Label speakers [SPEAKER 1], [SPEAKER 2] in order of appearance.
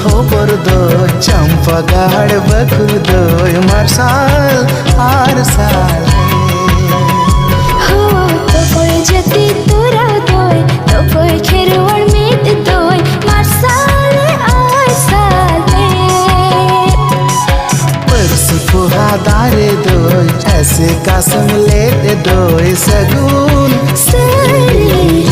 [SPEAKER 1] हो बरदो चंपा गाड़ बकुर दो मार्साल आर साल
[SPEAKER 2] हो तो कोई जति तोरा दोय तो कोई खेरवड़ में दोय मार्साल आर साले
[SPEAKER 1] परस पुहा दारे दो ऐसे कसम ले दो सगुन
[SPEAKER 2] सरे